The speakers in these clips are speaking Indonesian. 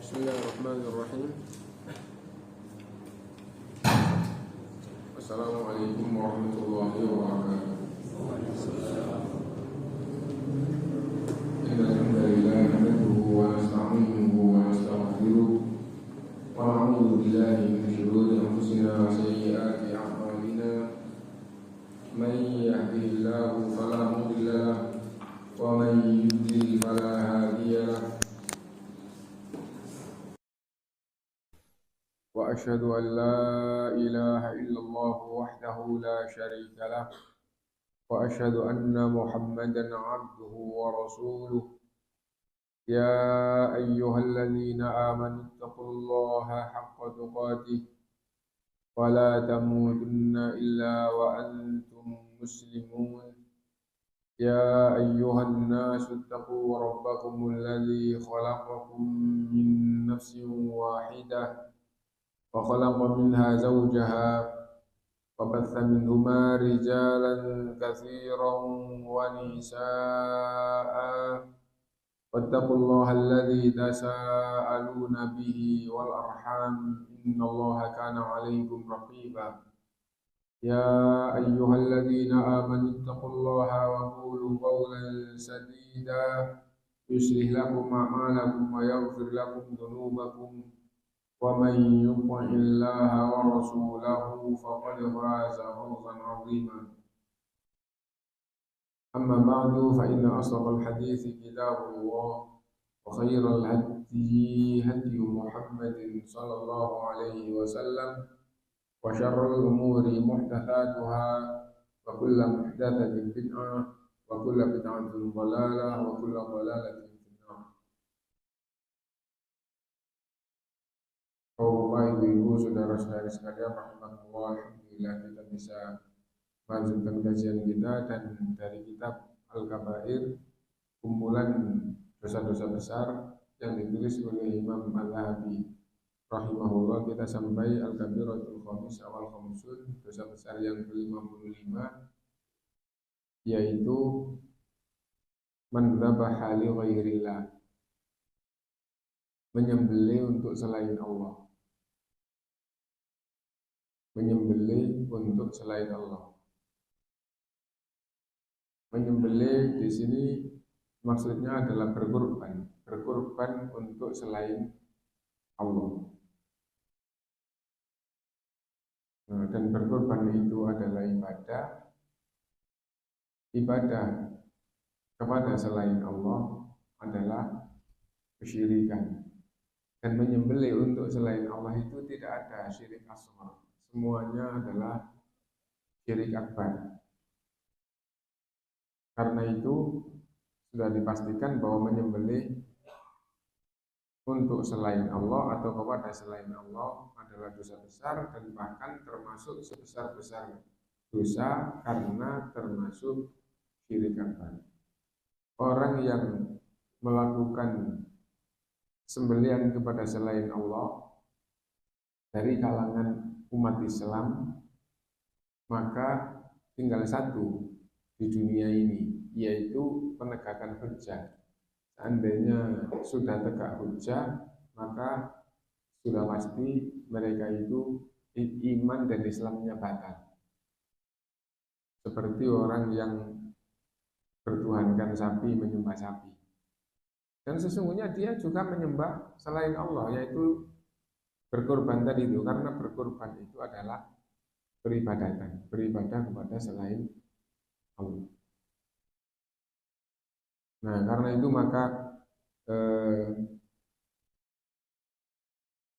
Bismillahirrahmanirrahim. Assalamualaikum warahmatullahi wabarakatuh. Innal hamdalillah nahmaduhu wa nasta'inuhu wa nastaghfiruh wa na'udzu billahi min shururi anfusina wa sayyiati a'malina. May yahdihillahu fala mudilla lahu wa may yudlil fala hadiya lahu. وأشهد أن لا إله إلا الله وحده لا شريك له وأشهد أن محمدا عبده ورسوله يا أيها الذين آمنوا اتقوا الله حق تقاته ولا تموتن إلا وأنتم مسلمون يا أيها الناس اتقوا ربكم الذي خلقكم من نفس واحدة وخلق منها زوجها وبث منهما رجالا كثيرا ونساء واتقوا الله الذي تساءلون به والأرحام إن الله كان عليكم رقيبا يا أيها الذين آمنوا اتقوا الله وقولوا قولا سديدا يصلح لكم أعمالكم ويغفر لكم ذنوبكم ومن يطع الله ورسوله فقد فاز فوزا عظيما أما بعد فإن أصدق الحديث كتاب الله وخير الهدي هدي محمد صلى الله عليه وسلم وشر الأمور محدثاتها وكل محدثة بدعة وكل بدعة ضلالة وكل ضلالة. Bapak, ibu, saudara-saudari sekalian, rahmatullah, alhamdulillah kita bisa melanjutkan kajian kita dan dari kitab Al-Kabair, kumpulan dosa-dosa besar yang ditulis oleh Imam Al-Zahabi rahimahullah. Kita sampai Al-Kabiratul Khamis awal khamsun, dosa besar yang ke-55, yaitu man dzabaha li ghairillah, menyembelih untuk selain Allah. Menyembelih untuk selain Allah. Menyembelih di sini maksudnya adalah berkorban untuk selain Allah. Nah, dan berkorban itu adalah ibadah kepada selain Allah adalah kesyirikan. Dan menyembelih untuk selain Allah itu tidak ada syirik asghar. Semuanya adalah syirik akbar. Karena itu sudah dipastikan bahwa menyembelih untuk selain Allah atau kepada selain Allah adalah dosa besar dan bahkan termasuk sebesar-besar dosa karena termasuk syirik akbar. Orang yang melakukan sembelihan kepada selain Allah dari kalangan umat Islam, maka tinggal satu di dunia ini, yaitu penegakan hujjah. Seandainya sudah tegak hujjah, maka sudah pasti mereka itu iman dan Islamnya batal. Seperti orang yang bertuhankan sapi, menyembah sapi. Dan sesungguhnya dia juga menyembah selain Allah, yaitu berkorban tadi itu, karena berkorban itu adalah beribadah kepada selain Allah. Nah, karena itu maka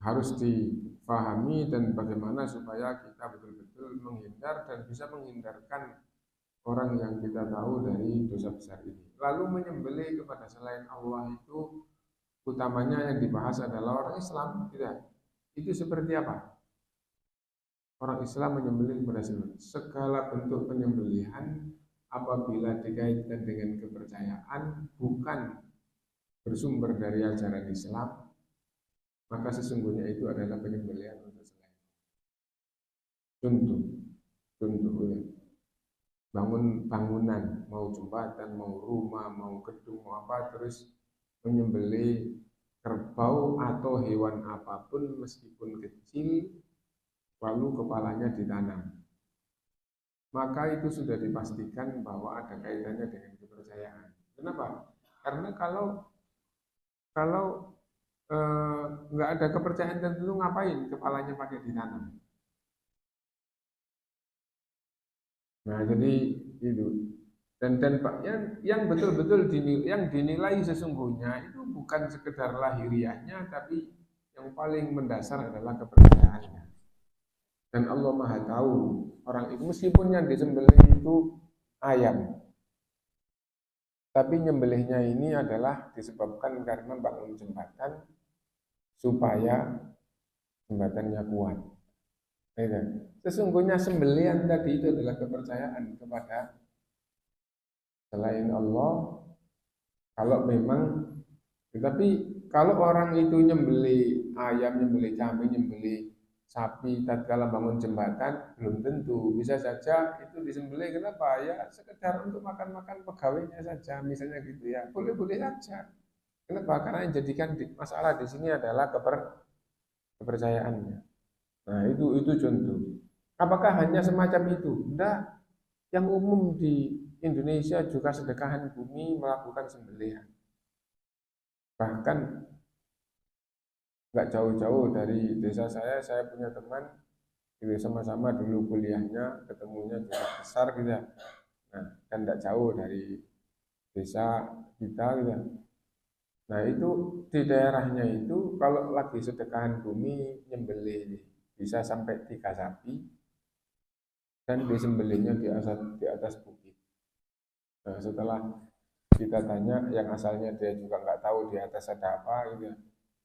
harus difahami dan bagaimana supaya kita betul-betul menghindar dan bisa menghindarkan orang yang kita tahu dari dosa besar ini. Lalu menyembelih kepada selain Allah itu utamanya yang dibahas adalah orang Islam, tidak? Itu seperti apa? Orang Islam menyembelih kepada segala bentuk penyembelihan apabila dikaitkan dengan kepercayaan bukan bersumber dari ajaran Islam, maka sesungguhnya itu adalah penyembelihan untuk selain. Contoh ya. Bangunan, mau jembatan, mau rumah, mau gedung, mau apa, terus menyembelih kerbau atau atau hewan apapun meskipun kecil lalu kepalanya ditanam, maka itu sudah dipastikan bahwa ada kaitannya dengan kepercayaan. Kenapa? Karena kalau nggak ada kepercayaan tentu ngapain kepalanya pakai ditanam. Nah, jadi itu. Dan Pak, yang betul-betul yang dinilai sesungguhnya itu bukan sekedar lahiriahnya, tapi yang paling mendasar adalah kepercayaannya. Dan Allah Maha tahu orang itu meskipun yang disembelih itu ayam, tapi nyembelihnya ini adalah disebabkan karena bangun jembatan supaya jembatannya kuat. Sesungguhnya sembelihan tadi itu adalah kepercayaan kepada selain Allah. Kalau memang, tetapi kalau orang itu nyembeli ayam, nyembeli kambing, nyembeli sapi tatkala bangun jembatan, belum tentu. Bisa saja itu disembeli kenapa? Ya sekedar untuk makan-makan pegawainya saja, misalnya gitu ya. Boleh-boleh saja. Kenapa? Karena yang jadikan masalah di sini adalah kepercayaannya. Nah, itu contoh. Apakah hanya semacam itu? Enggak. Yang umum di Indonesia juga sedekahan bumi melakukan sembelihan. Bahkan nggak jauh-jauh dari desa saya punya teman, gitu, sama-sama dulu kuliahnya, ketemunya juga besar gitu ya. Nah, kan nggak jauh dari desa kita gitu. Nah, itu di daerahnya itu kalau lagi sedekahan bumi nyembelih bisa sampai 3 sapi dan disembelihnya di atas bukit. Nah, setelah kita tanya yang asalnya dia juga nggak tahu di atas ada apa gitu ya.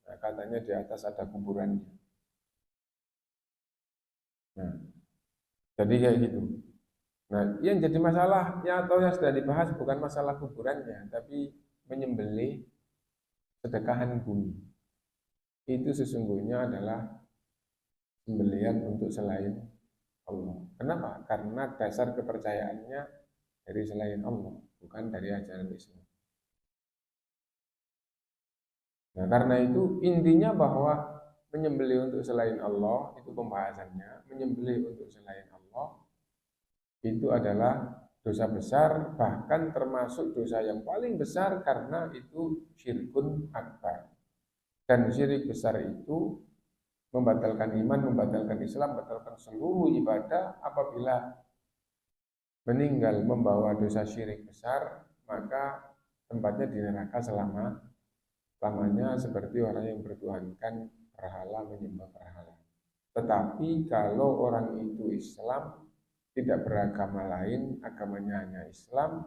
Nah, katanya di atas ada kuburannya. Nah, jadi kayak gitu. Nah, yang jadi masalahnya atau yang sudah dibahas bukan masalah kuburannya, tapi menyembelih sedekahan bumi. Itu sesungguhnya adalah sembelihan untuk selain Allah. Kenapa? Karena dasar kepercayaannya dari selain Allah, bukan dari ajaran Islam. Nah, karena itu intinya bahwa menyembelih untuk selain Allah, itu pembahasannya, menyembelih untuk selain Allah, itu adalah dosa besar, bahkan termasuk dosa yang paling besar karena itu syirkun akbar. Dan syirik besar itu membatalkan iman, membatalkan Islam, membatalkan seluruh ibadah. Apabila meninggal membawa dosa syirik besar, maka tempatnya di neraka lamanya seperti orang yang bertuhankan berhala, menyembah berhala. Tetapi kalau orang itu Islam, tidak beragama lain, agamanya hanya Islam,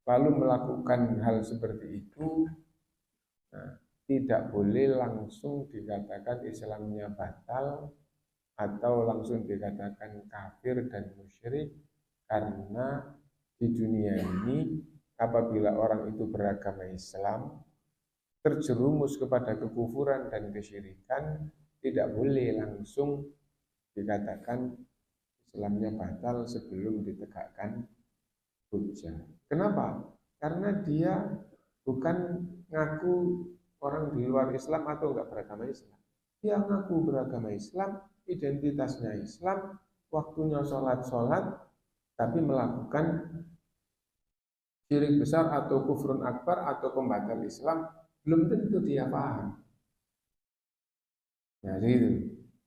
lalu melakukan hal seperti itu, nah, tidak boleh langsung dikatakan Islamnya batal atau langsung dikatakan kafir dan musyrik, karena di dunia ini apabila orang itu beragama Islam terjerumus kepada kekufuran dan kesyirikan, tidak boleh langsung dikatakan Islamnya batal sebelum ditegakkan hujjah. Kenapa? Karena dia bukan ngaku orang di luar Islam atau enggak beragama Islam. Dia ngaku beragama Islam, identitasnya Islam, waktunya sholat, tapi melakukan syirik besar atau kufrun akbar atau pembatal Islam, belum tentu dia paham. Nah,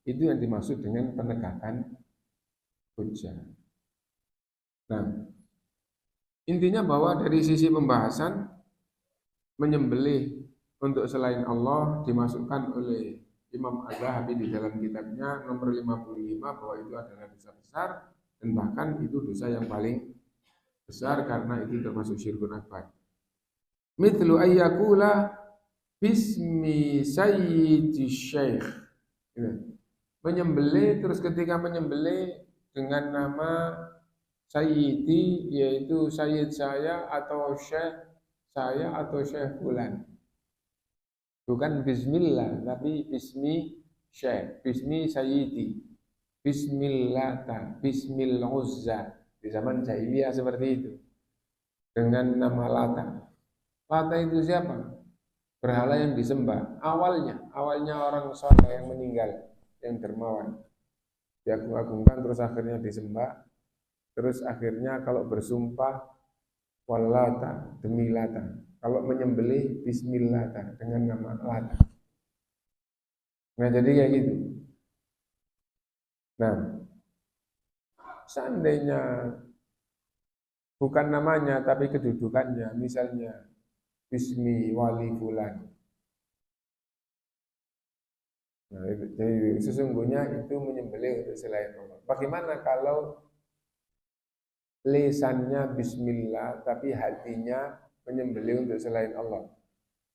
itu yang dimaksud dengan penegakan hujjah. Nah, intinya bahwa dari sisi pembahasan menyembelih untuk selain Allah dimasukkan oleh Imam Az-Zahabi di dalam kitabnya nomor 55 bahwa itu adalah dosa besar dan bahkan itu dosa yang paling besar karena itu termasuk syirkun akbar. Mithlu ayyakula bismi sayyidi syekh. Menyembelih, terus ketika menyembelih dengan nama sayyidi, yaitu sayyid saya atau syekh saya atau syekh fulan. Bukan bismillah, tapi bismi syekh, bismi sayyidi, bismillata, bismil uzza. Di zaman jahiliyah seperti itu. Dengan nama Lata. Lata itu siapa? berhala yang disembah. Awalnya orang soleh yang meninggal, yang dermawan, diagung-agungkan terus akhirnya disembah. Terus akhirnya kalau bersumpah wallata demi Lata, kalau menyembelih bismillah dengan nama Lata. Nah jadi kayak gitu. Nah seandainya bukan namanya tapi kedudukannya, misalnya bismi wali fulan. Nah, jadi sesungguhnya itu menyembelih untuk selain Allah. Bagaimana kalau lisannya bismillah tapi hatinya menyembelih untuk selain Allah?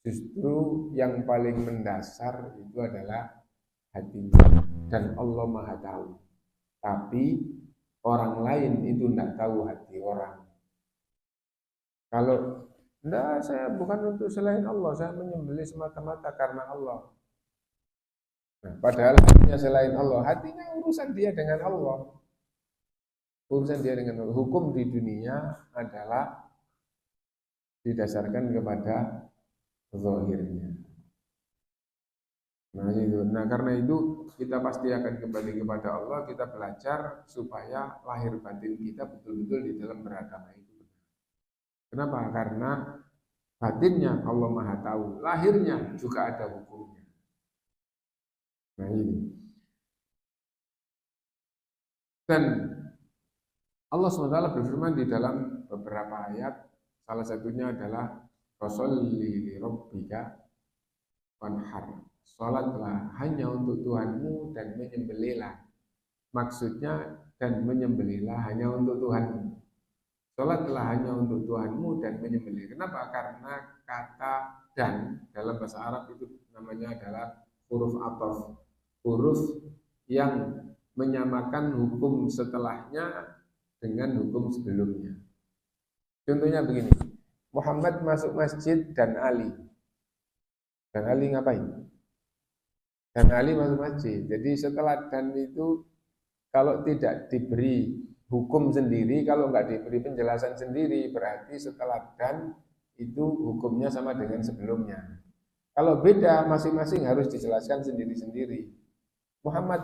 Justru yang paling mendasar itu adalah hatinya, dan Allah Maha tahu. Tapi orang lain itu tidak tahu hati orang. Kalau enggak, saya bukan untuk selain Allah, saya menyembelih semata-mata karena Allah. Nah, padahal hatinya selain Allah, hatinya urusan dia dengan Allah. Urusan dia dengan Allah. Hukum di dunia adalah didasarkan kepada zahirnya. Nah, karena itu kita pasti akan kembali kepada Allah. Kita belajar supaya lahir batin kita betul-betul di dalam beragama itu. Kenapa? Karena batinnya Allah Maha tahu, lahirnya juga ada hukumnya. Nah ini. Dan Allah SWT berfirman di dalam beberapa ayat, salah satunya adalah Fasholli li rabbika wanhar. Salatlah hanya untuk Tuhanmu dan menyembelihlah. Maksudnya dan menyembelihlah hanya untuk Tuhanmu. Salatlah hanya untuk Tuhanmu dan menyembelih. Kenapa? Karena kata dan dalam bahasa Arab itu namanya adalah huruf ataf. Huruf yang menyamakan hukum setelahnya dengan hukum sebelumnya. Contohnya begini, Muhammad masuk masjid dan Ali. Dan Ali ngapain? Dan Ali masuk masjid. Jadi setelah dan itu kalau tidak diberi hukum sendiri, kalau nggak diberi penjelasan sendiri, berarti setelah dan itu hukumnya sama dengan sebelumnya. Kalau beda, masing-masing harus dijelaskan sendiri-sendiri. Muhammad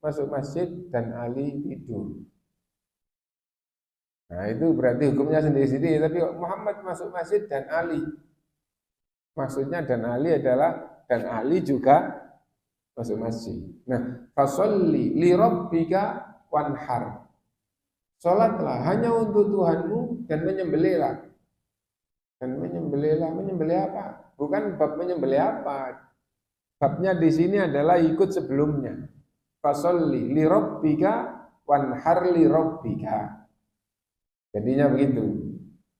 masuk masjid dan Ali tidur. Nah itu berarti hukumnya sendiri-sendiri. Tapi Muhammad masuk masjid dan Ali, maksudnya dan Ali adalah dan Ali juga masuk masjid. Nah, fasholli li rabbika wanhar. Salatlah hanya untuk Tuhanmu dan menyembelihlah. Dan menyembelih apa? Bukan bab menyembelih apa. Babnya di sini adalah ikut sebelumnya. Fasholli li rabbika wanhar li rabbika. Jadinya begitu.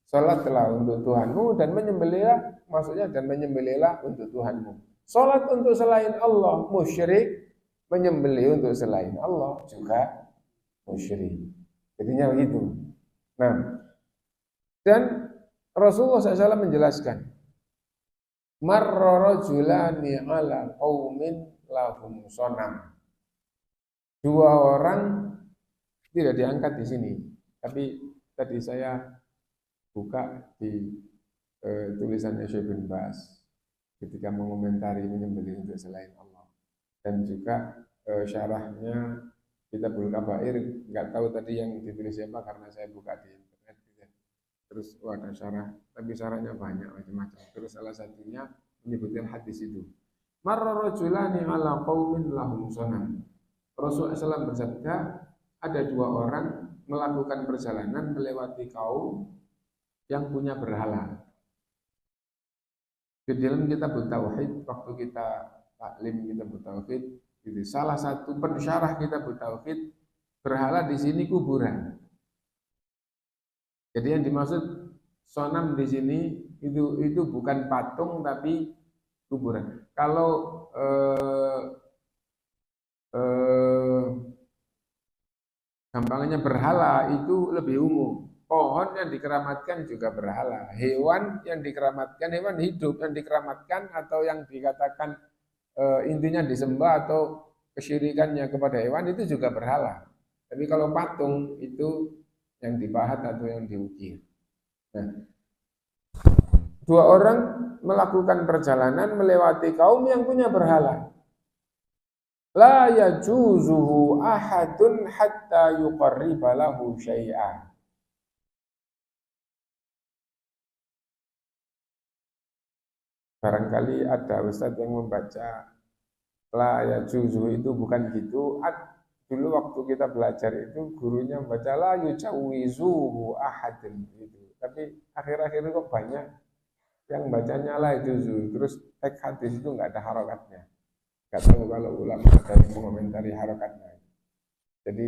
Salatlah untuk Tuhanmu dan menyembelihlah, maksudnya dan menyembelihlah untuk Tuhanmu. Salat untuk selain Allah musyrik, menyembelih untuk selain Allah juga musyrik. Jadinya begitu. Nah, dan Rasulullah SAW menjelaskan, marra rajulani ala qaumin lahum sonam. Dua orang tidak diangkat di sini, tapi tadi saya buka di tulisannya Syekh bin Baz ketika mengomentari menyembelih untuk selain Allah, dan juga syarahnya Kitabul Kabair, nggak tahu tadi yang ditulis siapa karena saya buka di internet gitu. Terus ada syarah, tapi syarahnya banyak macam-macam. Terus salah satunya menyebutkan hadis itu. Marra rajulani ala qaumin lahum sonam. Rasulullah SAW bersabda, ada dua orang melakukan perjalanan melewati kaum yang punya berhala. Di dalam kitab Tauhid, waktu kita taklim kitab Tauhid, itu salah satu pensyarah kitab Tauhid, berhala di sini kuburan. Jadi yang dimaksud sonam di sini itu bukan patung tapi kuburan. Kalau gampangnya berhala itu lebih umum. Pohon yang dikeramatkan juga berhala. Hewan yang dikeramatkan, hewan hidup yang dikeramatkan atau yang dikatakan intinya disembah atau kesyirikannya kepada hewan itu juga berhala. Tapi kalau patung itu yang dipahat atau yang diukir. Nah, Dua orang melakukan perjalanan melewati kaum yang punya berhala. La yajuzuhu ahadun hatta yuqarriba lahu syai'an. Barangkali ada ustadz yang membaca la yajuzuhu itu bukan gitu. Dulu waktu kita belajar itu gurunya membaca la yujawizuhu ahadun gitu. Tapi akhir-akhir kok banyak yang bacanya la yajuzuhu. Terus teks hadis itu nggak ada harokatnya. Nggak tahu kalau ulama ada yang mengomentari harokatnya. Jadi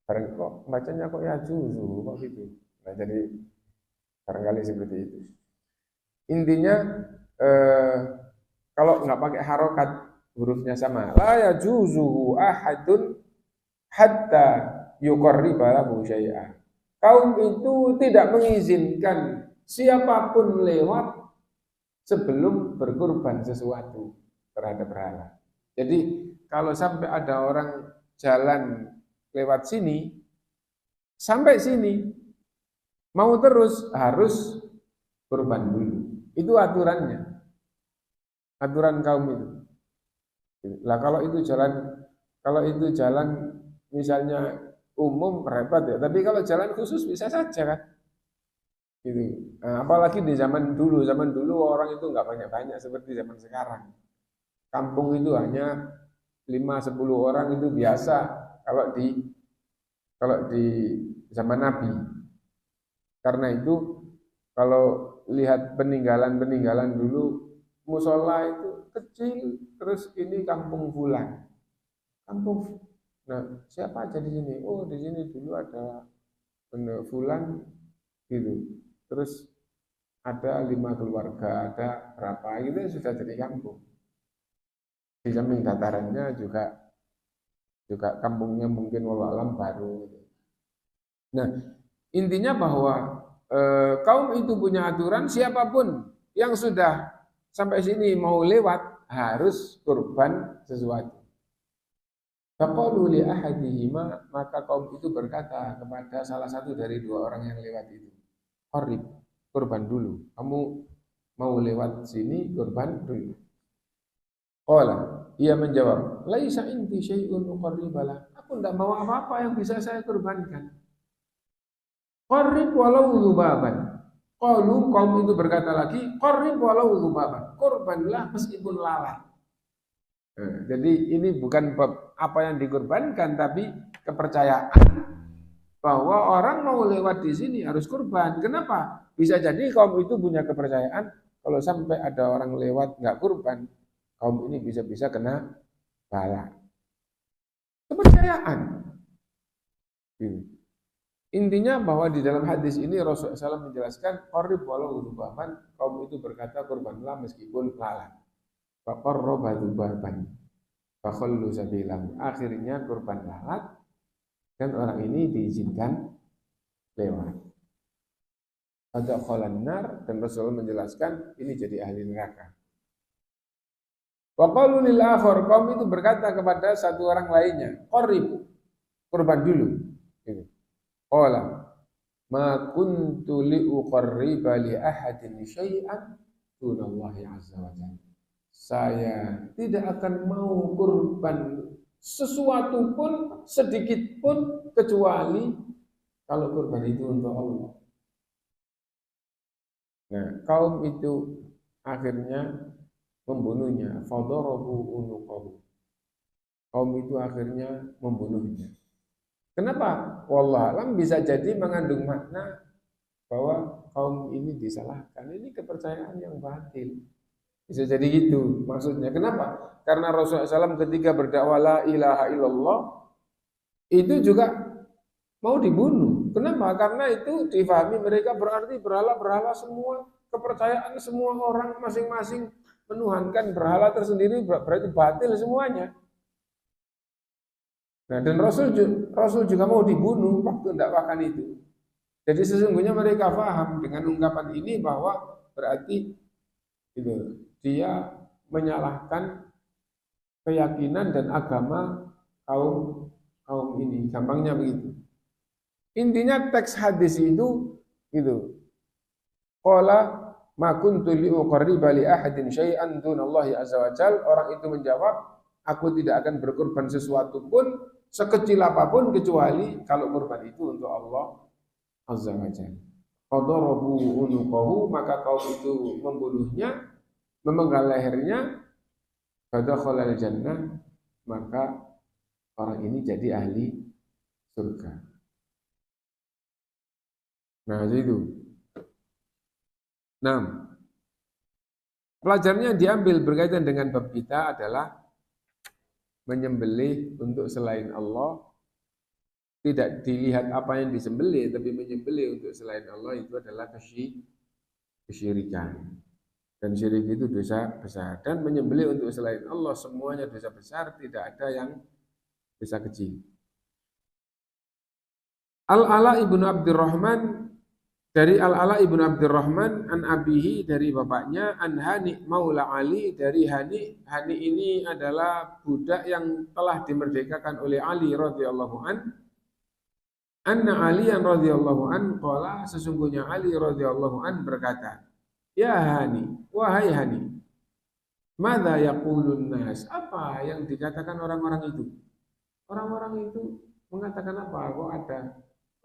barang kok bacanya kok ya juzu kok gitu. Nah jadi barangkali seperti itu. Intinya kalau nggak pakai harokat hurufnya sama, la ya juzu ahadun hatta yuqarriba lahu syai'an. Kaum itu tidak mengizinkan siapapun lewat sebelum berkurban sesuatu terhadap berhala. Jadi kalau sampai ada orang jalan lewat sini, sampai sini, mau terus harus kurban dulu. Itu aturannya, aturan kaum itu. Lah kalau itu jalan misalnya umum repot ya. Tapi kalau jalan khusus bisa saja kan. Gitu. Nah, apalagi di zaman dulu orang itu nggak banyak-banyak seperti zaman sekarang. Kampung itu hanya 5-10 orang itu biasa kalau di zaman Nabi. Karena itu kalau lihat peninggalan dulu musola itu kecil, terus ini kampung fulan. Nah, siapa aja di sini? Oh, di sini dulu ada fulan gitu. Terus ada 5 keluarga, ada berapa gitu sudah jadi kampung. Di samping datarannya juga kampungnya mungkin walau alam baru. Nah, intinya bahwa kaum itu punya aturan siapapun yang sudah sampai sini mau lewat harus kurban sesuatu. Faqalu li ahadihima, maka kaum itu berkata kepada salah satu dari dua orang yang lewat itu, "Qarib, kurban dulu. Kamu mau lewat sini kurban dulu." Qala, ia menjawab, "Laisa inti syai'un uqarribalah." Aku tidak mau apa-apa yang bisa saya kurbankan. Qarrib walau dzubaban. Qalu, kaum itu berkata lagi, qarrib walau dzubaban. Kurbanlah meskipun lalat. Jadi ini bukan bab apa yang dikurbankan, tapi kepercayaan bahwa orang mau lewat di sini harus kurban. Kenapa? Bisa jadi kaum itu punya kepercayaan kalau sampai ada orang lewat nggak kurban, kaum ini bisa-bisa kena bala. Kepercayaan. Intinya bahwa di dalam hadis ini Rasulullah SAW menjelaskan qarrib walau dzubaban, kaum itu berkata kurbanlah meskipun lalat. Faqarraba dzubaban fakhallu sabilahu. Akhirnya kurban lalat dan orang ini diizinkan lewat. Adakhalan nar, dan Rasulullah menjelaskan ini jadi ahli neraka. Wa qalu lil akhar, kaum itu berkata kepada satu orang lainnya, qarrib, kurban dulu. Ini. Qala ma kuntu li uqarriba li ahadin syai'an dunallahi azza wa jalla. Saya tidak akan mau kurban sesuatu pun, sedikit pun, kecuali kalau kurban itu untuk Allah. Nah, kaum itu akhirnya membunuhnya. Fadarabu unuqahu. Kaum itu akhirnya membunuhnya. Kenapa? Wallahualam bisa jadi mengandung makna bahwa kaum ini disalahkan. Ini kepercayaan yang batil. Bisa jadi gitu maksudnya. Kenapa? Karena Rasulullah SAW ketika berdakwah la ilaha illallah itu juga mau dibunuh. Kenapa? Karena itu difahami mereka berarti berhala-berhala semua, kepercayaan semua orang masing-masing menuhankan berhala tersendiri berarti batil semuanya. Nah, dan Rasul juga mau dibunuh waktu dakwakan itu. Jadi sesungguhnya mereka paham dengan ungkapan ini bahwa berarti itu dia menyalahkan keyakinan dan agama kaum ini. Gampangnya begitu. Intinya teks hadis itu gitu. Qala ma kuntu liuqarriba li ahadin syai'an dunallahi azza wa jal. Orang itu menjawab, aku tidak akan berkorban sesuatu pun sekecil apapun kecuali kalau korban itu untuk Allah azza wa jal. Fadarabu unuqahu, maka kaum itu membunuhnya, memenggal lehernya. Fadakhalal jannah, maka orang ini jadi ahli surga. Nah, itu. Nah, pelajarannya diambil berkaitan dengan bab kita adalah menyembelih untuk selain Allah. Tidak dilihat apa yang disembelih, tapi menyembelih untuk selain Allah itu adalah kesyirikan. Dan syirik itu dosa besar. Dan menyembelih untuk selain Allah semuanya dosa besar, tidak ada yang dosa kecil. Al-Ala ibnu Abdurrahman, dari Al-Ala ibnu Abdurrahman an abihi, dari bapaknya, an Hani maula Ali, dari Hani. Hani ini adalah budak yang telah dimerdekakan oleh Ali radhiyallahu an. Anna Aliyan radhiyallahu an qala, sesungguhnya Ali radhiyallahu an berkata, ya Hani, wahai Hani, madza yaqulun nas, apa yang dikatakan orang-orang itu? Orang-orang itu mengatakan apa? Kok ada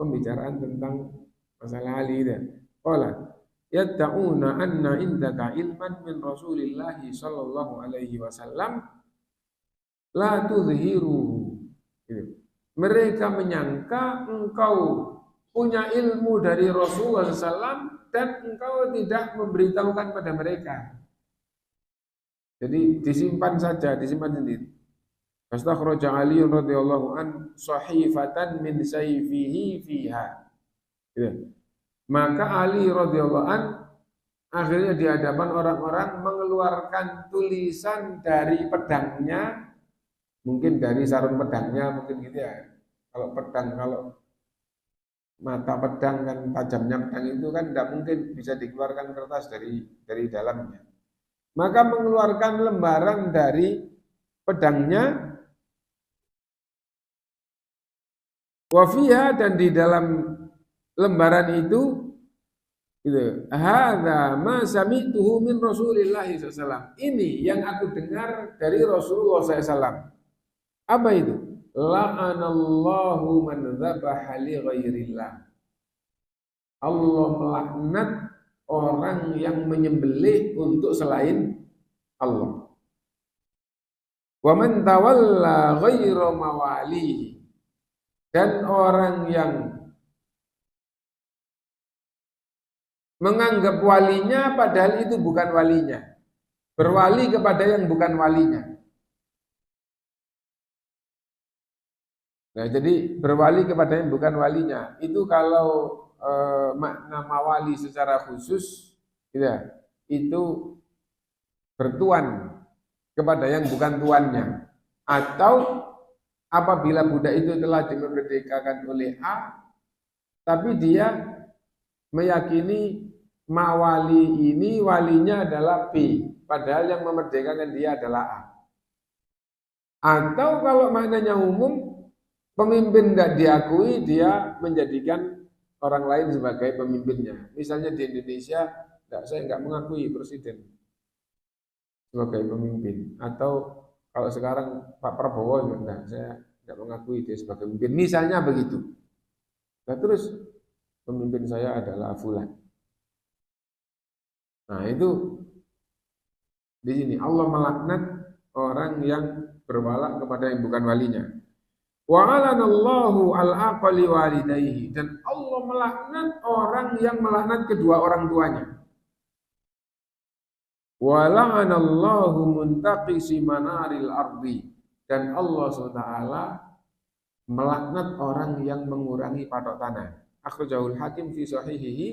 pembicaraan tentang masalah Ali dan qala yatta'una anna indaka ilman min Rasulillah sallallahu alaihi wasallam la tudhiru. Mereka menyangka engkau punya ilmu dari Rasulullah SAW dan engkau tidak memberitahukan pada mereka. Jadi disimpan saja, disimpan sendiri. Fastakhraja Ali radhiyallahu an sahifatan min sayfihi fiha. Maka Ali radhiyallahu an akhirnya di hadapan orang-orang mengeluarkan tulisan dari pedangnya, mungkin dari sarung pedangnya, mungkin gitu ya. Kalau pedang, kalau mata pedang kan tajamnya pedang itu kan tidak mungkin bisa dikeluarkan kertas dari dalamnya. Maka mengeluarkan lembaran dari pedangnya, wafiha, dan di dalam lembaran itu, hadza ma sami'tuhu min Rasulillah SAW. Ini yang aku dengar dari Rasulullah SAW. Apa itu? La'anallahu man dzabaha li ghairillah. Allah melaknat orang yang menyembelih untuk selain Allah. Wa man tawalla ghaira mawalihi, dan orang yang menganggap walinya padahal itu bukan walinya, berwali kepada yang bukan walinya. Nah, jadi berwali kepada yang bukan walinya itu kalau makna mawali secara khusus, ya, itu bertuan kepada yang bukan tuannya, atau apabila budak itu telah dimerdekakan oleh A, tapi dia meyakini mawali ini walinya adalah B, padahal yang memerdekakan dia adalah A. Atau kalau maknanya umum, pemimpin tidak diakui, dia menjadikan orang lain sebagai pemimpinnya. Misalnya di Indonesia, saya nggak mengakui presiden sebagai pemimpin. Atau kalau sekarang Pak Prabowo, saya nggak mengakui dia sebagai pemimpin. Misalnya begitu. Nah, terus pemimpin saya adalah fulan. Nah, itu di sini Allah melaknat orang yang berwala kepada yang bukan walinya. Wa 'alanallahu al-aqli walidayhi, dan Allah melaknat orang yang melaknat kedua orang tuanya. Wa la'anallahu muntaqisi manaril ardi, dan Allah SWT melaknat orang yang mengurangi patok tanah. Akhrajahul Hakim fi sahihihi,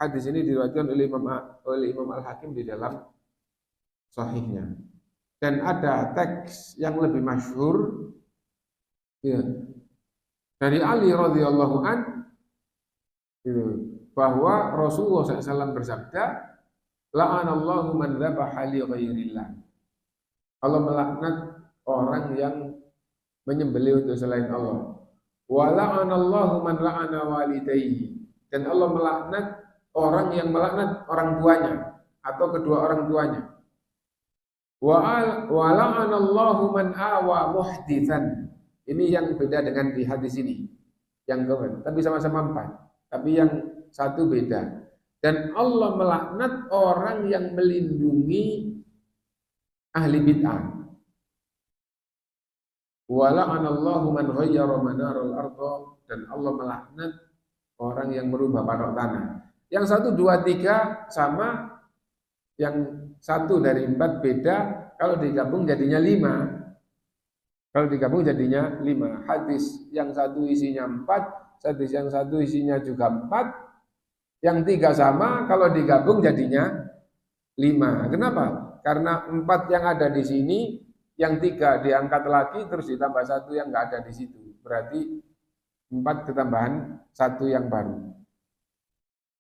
hadis ini diriwayatkan oleh Imam Al-Hakim di dalam sahihnya. Dan ada teks yang lebih masyhur, ya, dari Ali radhiyallahu an, bahwa Rasulullah SAW bersabda, la'anallahu man dzabaha li ghairillah. Allah melaknat orang yang menyembelih untuk selain Allah. Wa la'anallahu man la'ana walidayhi, dan Allah melaknat orang yang melaknat orang tuanya. atau kedua orang tuanya. Wa la'anallahu man awa muhditsan. Ini yang beda dengan di hadis ini. Yang keempat, tapi sama-sama 4. Tapi yang satu beda. Dan Allah melaknat orang yang melindungi ahli bid'ah. Wa la'anallahu man ghayyara manaral ardh, dan Allah melaknat orang yang merubah patok tanah. Yang 1, 2, 3 sama, yang 1 dari 4 beda. Kalau digabung jadinya 5. Kalau digabung jadinya 5. Hadis yang 1 isinya 4, hadis yang 1 isinya juga 4, yang 3 sama, kalau digabung jadinya 5. Kenapa? Karena 4 yang ada di sini, yang 3 diangkat lagi, terus ditambah 1 yang nggak ada di situ. Berarti 4 ketambahan 1 yang baru.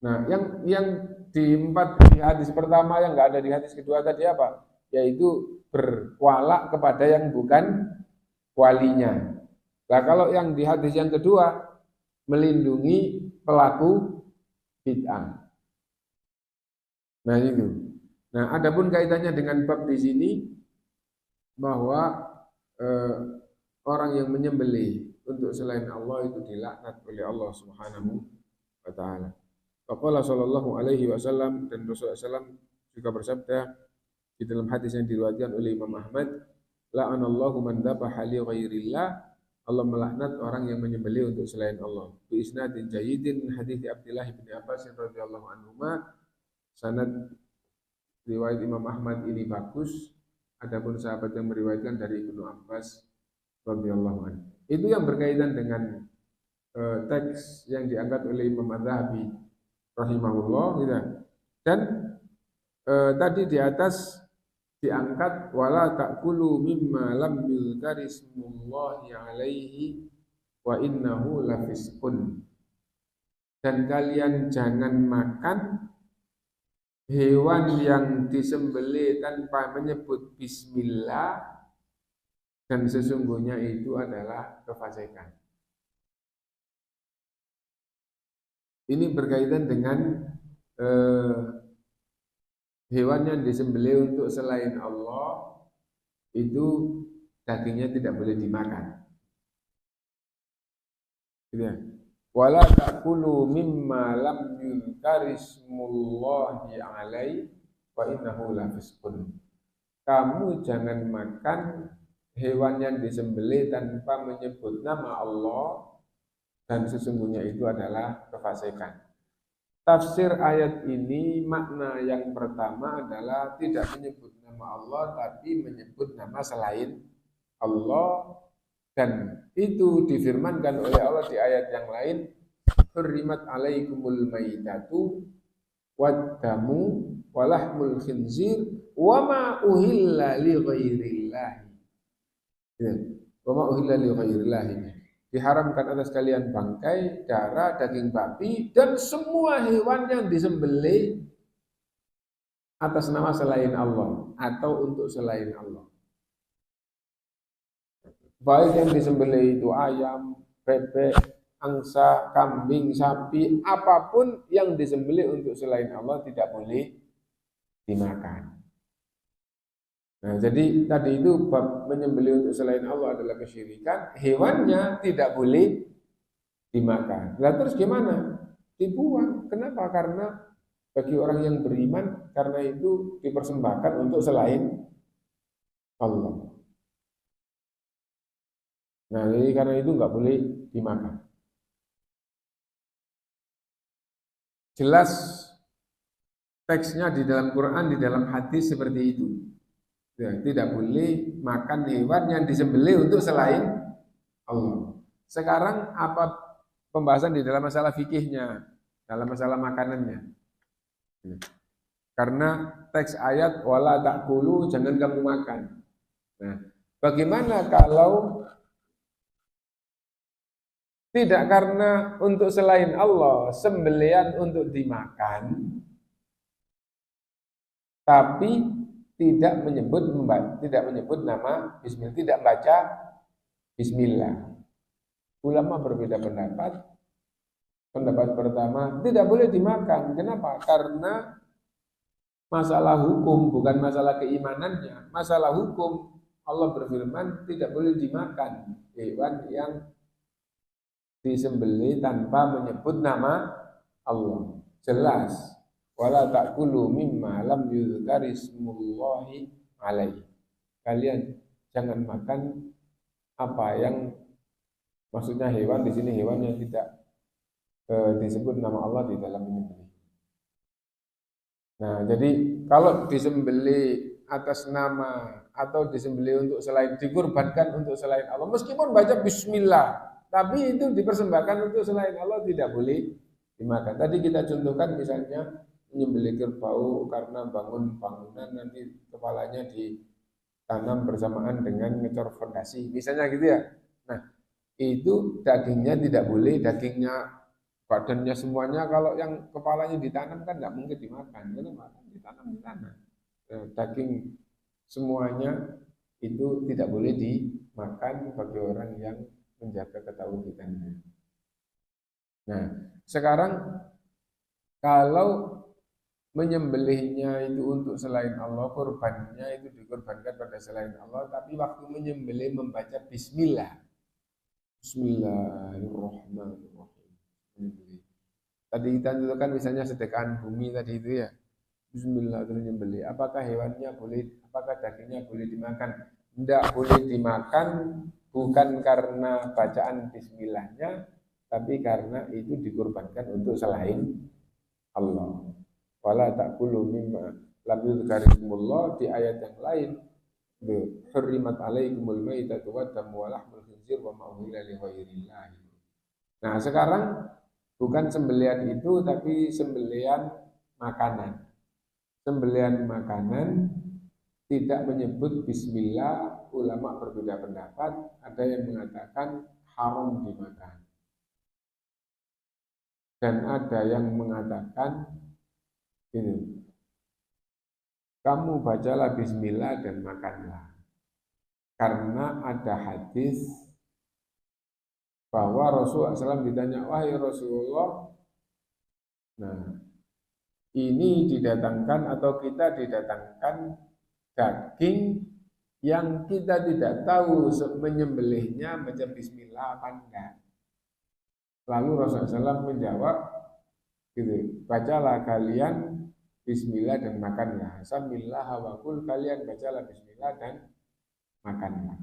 Nah, yang di 4 di hadis pertama yang nggak ada di hadis kedua tadi apa? Yaitu berwala kepada yang bukan walinya. Nah, kalau yang di hadis yang kedua melindungi pelaku bid'ah. Nah, itu. Nah, adapun kaitannya dengan bab di sini bahwa orang yang menyembelih untuk selain Allah itu dilaknat oleh Allah Subhanahu wa taala. Faqala sallallahu alaihi wasallam, dan Rasulullah SAW juga bersabda di dalam hadis yang diriwayatkan oleh Imam Ahmad, la'anallahu man dhabaha li ghairillah, Allah melaknat orang yang menyembelih untuk selain Allah. Bi isnadin jayyidin hadits Abdullah bin Abbas radhiyallahu anhuma, sanad riwayat Imam Ahmad ini bagus. Adapun sahabat yang meriwayatkan dari Ibnu Abbas radhiyallahu anhu. Itu yang berkaitan dengan teks yang diangkat oleh Imam Az-Zahabi rahimahullah gitu. Dan tadi di atas diangkat wala ta'kulu mimma lam yuzkar ismullahi alaihi wa innahu lafisqun. Dan kalian jangan makan hewan yang disembelih tanpa menyebut bismillah, dan sesungguhnya itu adalah kefasikan. Ini berkaitan dengan hewan yang disembelih untuk selain Allah, itu dagingnya tidak boleh dimakan. Gitu ya. Wala ta'kulu mimma lam yuzkar ismullahi alaihi wa innahu lafisqun. Kamu jangan makan hewan yang disembelih tanpa menyebut nama Allah, dan sesungguhnya itu adalah kefasikan. Tafsir ayat ini, makna yang pertama adalah tidak menyebut nama Allah tapi menyebut nama selain Allah, dan itu difirmankan oleh Allah di ayat yang lain, hurrimat alaikumul maitatu waddamu walahmul khinzir wama uhilla li ghairillah. Wama uhilla li ghairillah. Diharamkan atas kalian bangkai, darah, daging babi, dan semua hewan yang disembelih atas nama selain Allah atau untuk selain Allah. Baik yang disembelih itu ayam, bebek, angsa, kambing, sapi, apapun yang disembelih untuk selain Allah tidak boleh dimakan. Nah, jadi tadi itu bab menyembelih untuk selain Allah adalah kesyirikan, hewannya tidak boleh dimakan. Lah terus gimana? Dibuang. Kenapa? Karena bagi orang yang beriman, karena itu dipersembahkan untuk selain Allah. Nah, jadi karena itu nggak boleh dimakan. Jelas teksnya di dalam Quran, di dalam hadis seperti itu. Ya, tidak boleh makan hewan yang disembelih untuk selain Allah. Sekarang apa pembahasan di dalam masalah fikihnya, dalam masalah makanannya? Ya. Karena teks ayat wala ta'kulu, jangan kamu makan. Nah, bagaimana kalau tidak karena untuk selain Allah, sembelihan untuk dimakan, tapi tidak menyebut nama bismillah, tidak baca bismillah. Ulama berbeda pendapat. Pendapat pertama, tidak boleh dimakan. Kenapa? Karena masalah hukum, bukan masalah keimanannya. Masalah hukum, Allah berfirman tidak boleh dimakan hewan yang disembelih tanpa menyebut nama Allah. Jelas. Wala ta'kulu mimma lam yuzkari ismullahi alaihi. Kalian jangan makan apa yang maksudnya hewan di sini hewan yang tidak disebut nama Allah di dalam menyembelih. Nah, jadi kalau disembelih atas nama atau disembelih untuk selain dikurbankan untuk selain Allah, meskipun baca bismillah, tapi itu dipersembahkan untuk selain Allah tidak boleh dimakan. Tadi kita contohkan misalnya menyembelih kerbau karena bangun bangunan nanti kepalanya ditanam bersamaan dengan ngecor fondasi, misalnya gitu ya. Nah, itu dagingnya tidak boleh, dagingnya badannya semuanya, kalau yang kepalanya ditanam kan nggak mungkin dimakan, karena makan ditanam di tanah. Daging semuanya itu tidak boleh dimakan bagi orang yang menjaga ketauhidannya. Nah, sekarang kalau menyembelihnya itu untuk selain Allah, kurbannya itu dikorbankan pada selain Allah, tapi waktu menyembelih membaca bismillah. Bismillahirrahmanirrahim. Tadi kita tentukan misalnya sedekah bumi tadi itu ya. Bismillah terus nyembelih. Apakah hewannya boleh, apakah dagingnya boleh dimakan? Tidak boleh dimakan, bukan karena bacaan bismillahnya, tapi karena itu dikorbankan untuk selain Allah. Wala ta'kulu mimma lam yuzkari ismullah, di ayat yang lain. Hurrimat alaikumul maitatu wa damu wa lahmul khinzir wa ma uhilla li ghairillah. Nah, sekarang bukan sembelihan itu, tapi sembelihan makanan. Sembelihan makanan tidak menyebut bismillah, ulama berbeda pendapat, ada yang mengatakan haram dimakan. Dan ada yang mengatakan ini, kamu bacalah bismillah dan makanlah. Karena ada hadis bahwa Rasulullah SAW ditanya, wahai Rasulullah, nah ini didatangkan atau kita didatangkan daging yang kita tidak tahu menyembelihnya baca bismillah apa enggak. Lalu Rasulullah SAW menjawab, gitu, bacalah kalian bismillah dan makanlah. Sambillah wa kul, kalian bacalah bismillah dan makanlah.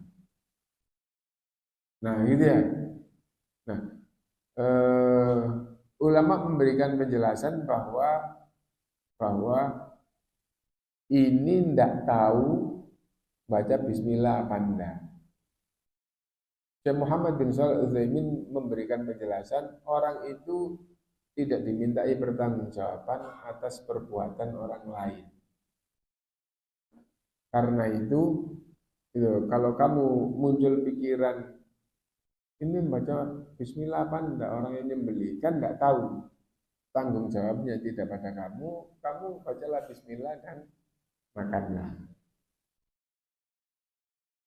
Nah, gitu ya. Nah, ulama memberikan penjelasan bahwa ini tidak tahu baca bismillah apa enggak. Syekh Muhammad bin Shalih Al-Utsaimin memberikan penjelasan, orang itu tidak dimintai pertanggungjawaban atas perbuatan orang lain. Karena itu, kalau kamu muncul pikiran ini baca bismillah apa enggak, orang yang nyembelih kan enggak tahu, tanggung jawabnya tidak pada kamu bacalah bismillah dan makanlah.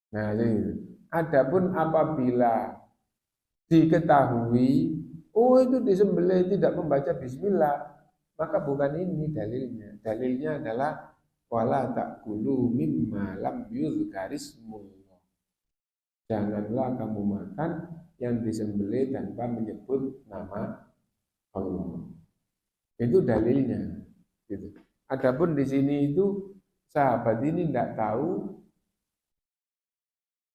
Nah, jadi adapun apabila diketahui itu disembelih tidak membaca bismillah, maka bukan ini dalilnya. Dalilnya adalah wala ta'kulu mimma lam yuzkarismullah. Janganlah kamu makan yang disembelih tanpa menyebut nama Allah. Itu dalilnya. Gitu. Adapun di sini itu sahabat ini tidak tahu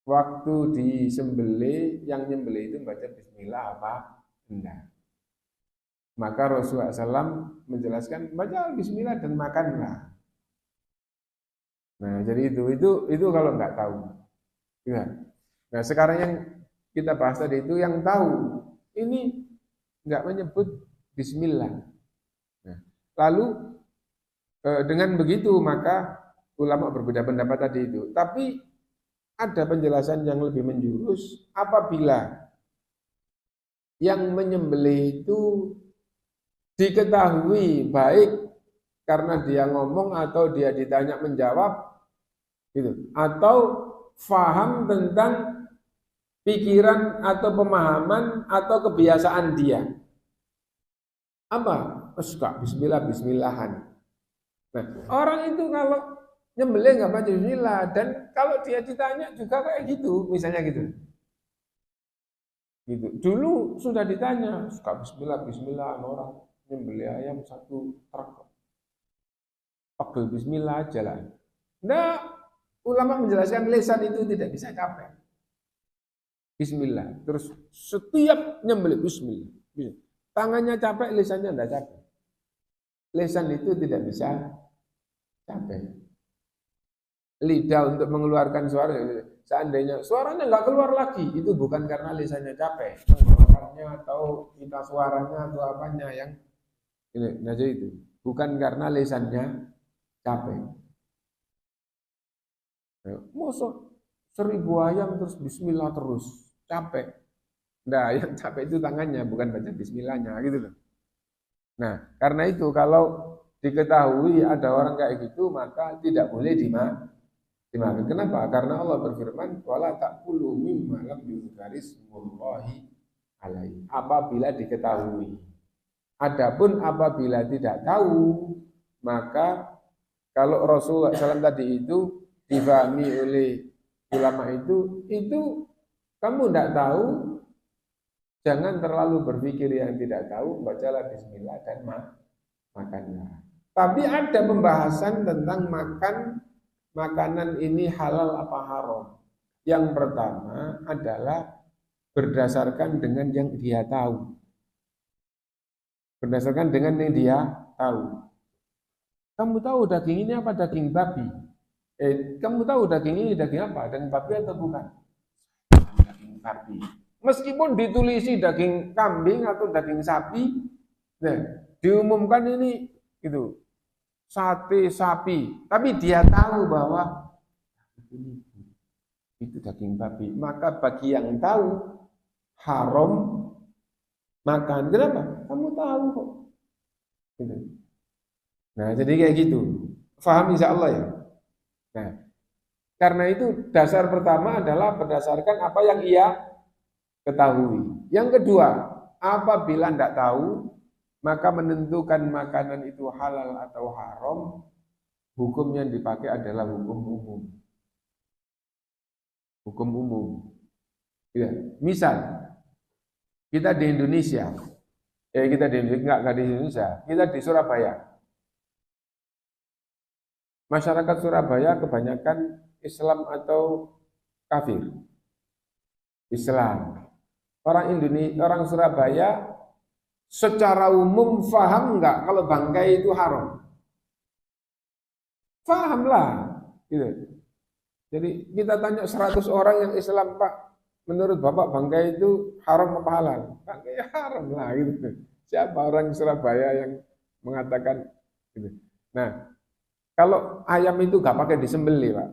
waktu disembelih yang nyembelih itu baca bismillah apa enggak. Maka Rasulullah SAW menjelaskan baca bismillah dan makanlah. Nah, jadi itu kalau enggak tahu. Ya. Nah, sekarang yang kita bahas tadi itu yang tahu, ini enggak menyebut bismillah. Nah, lalu dengan begitu maka ulama berbeda pendapat tadi itu. Tapi ada penjelasan yang lebih menjurus, apabila yang menyembelih itu diketahui baik karena dia ngomong atau dia ditanya menjawab, gitu, atau faham tentang pikiran atau pemahaman atau kebiasaan dia. Apa? Bismillah, bismillahan. Nah, orang itu kalau nyembelih nggak baca bismillah, dan kalau dia ditanya juga kayak gitu, misalnya gitu. Gitu. Dulu sudah ditanya, suka bismillah, bismillah, orang nyembelih ayam satu truk, pegel bismillah aja lah. Nah, ulama menjelaskan lisan itu tidak bisa capek. Bismillah. Terus setiap nyembelih bismillah. Tangannya capek, lisannya tidak capek. Lisan itu tidak bisa capek. Lidah untuk mengeluarkan suara, seandainya suaranya nggak keluar lagi, itu bukan karena lisannya capek, tenggorokannya atau pita suaranya atau apanya yang ini, aja itu, bukan karena lisannya capek. Mosok 1000 ayam terus bismillah terus, capek. Nah, yang capek itu tangannya, bukan baca bismillahnya, gitu loh. Nah, karena itu kalau diketahui ada orang kayak gitu, maka tidak boleh dimakan. Kenapa? Karena Allah berfirman, wala ta'kulu mimma lam yuzkarismullahi alaihi. Apabila diketahui. Adapun apabila tidak tahu, maka kalau Rasulullah SAW tadi itu difahami oleh ulama itu kamu tidak tahu, jangan terlalu berpikir yang tidak tahu, bacalah bismillah dan makanlah. Tapi ada pembahasan tentang makanan ini halal apa haram. Yang pertama adalah berdasarkan dengan yang dia tahu. Berdasarkan dengan yang dia tahu. Kamu tahu daging ini apa daging babi? Kamu tahu daging ini daging apa? Daging babi atau bukan? Daging babi. Meskipun ditulisi daging kambing atau daging sapi, nah, diumumkan ini itu sate sapi, tapi dia tahu bahwa itu daging babi, maka bagi yang tahu haram makan. Kenapa? Kamu tahu kok. Gitu. Nah, jadi kayak gitu. Faham insya Allah ya. Nah, karena itu dasar pertama adalah berdasarkan apa yang ia ketahui. Yang kedua, apabila tidak tahu, maka menentukan makanan itu halal atau haram, hukum yang dipakai adalah hukum umum. Hukum umum. Ya, misal kita di Indonesia, kita di Indonesia, kita di Surabaya. Masyarakat Surabaya kebanyakan Islam atau kafir? Islam. Orang Indonesia, orang Surabaya secara umum faham enggak kalau bangkai itu haram? Fahamlah, gitu. Jadi kita tanya 100 orang yang Islam, Pak, menurut Bapak bangkai itu haram apa halal? Bangkai haram lah, gitu. Siapa orang Surabaya yang mengatakan gitu? Nah, kalau ayam itu gak pakai disembelih, Pak,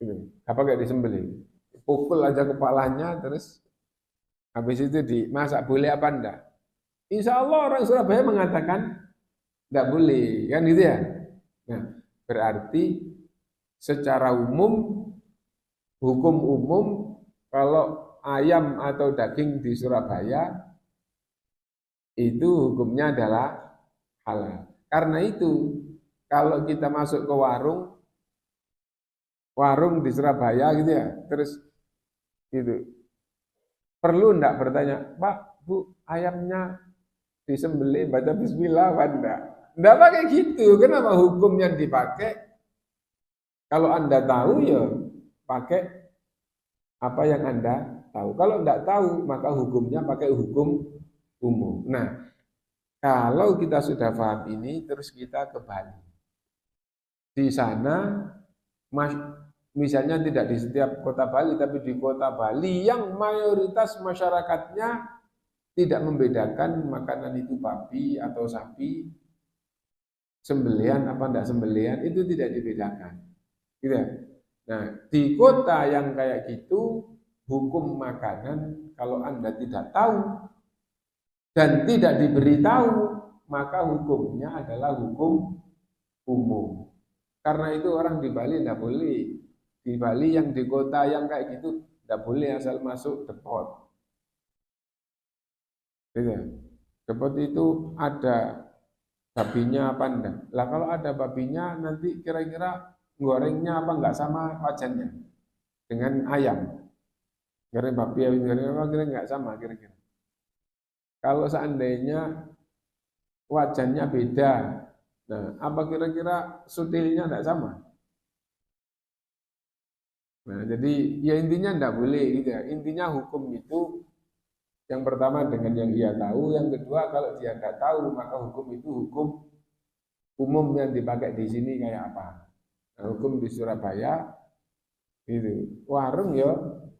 gitu. Gak pakai disembelih, pukul aja kepalanya, terus habis itu dimasak, boleh apa enggak? Insya Allah orang Surabaya mengatakan enggak boleh, kan gitu ya. Nah, berarti secara umum, hukum umum, kalau ayam atau daging di Surabaya itu hukumnya adalah halal. Karena itu kalau kita masuk ke warung di Surabaya gitu ya, terus gitu, perlu enggak bertanya, Pak, Bu, ayamnya disembelih baca bismillah apa enggak? Enggak pakai gitu. Kenapa hukum yang dipakai? Kalau Anda tahu ya pakai apa yang Anda tahu. Kalau enggak tahu maka hukumnya pakai hukum umum. Nah, kalau kita sudah paham ini terus kita ke Bali. Di sana misalnya tidak di setiap kota Bali, tapi di kota Bali yang mayoritas masyarakatnya tidak membedakan makanan itu babi atau sapi, sembelihan apa enggak sembelihan, itu tidak dibedakan. Gitu. Nah, di kota yang kayak gitu, hukum makanan kalau Anda tidak tahu dan tidak diberitahu, maka hukumnya adalah hukum umum. Karena itu orang di Bali tidak boleh. Di Bali yang di kota yang kayak gitu tidak boleh asal masuk depot. Gitu. Depot itu ada babinya apa enggak. Lah kalau ada babinya nanti kira-kira gorengnya apa enggak sama wajannya dengan ayam. Goreng babi ya goreng apa kira enggak sama kira-kira. Kalau seandainya wajannya beda, nah apa kira-kira sutilnya enggak sama? Nah jadi ya intinya enggak boleh gitu ya. Intinya hukum itu yang pertama dengan yang ia tahu, yang kedua kalau dia enggak tahu maka hukum itu hukum umum yang dipakai di sini kayak apa. Nah, hukum di Surabaya itu warung ya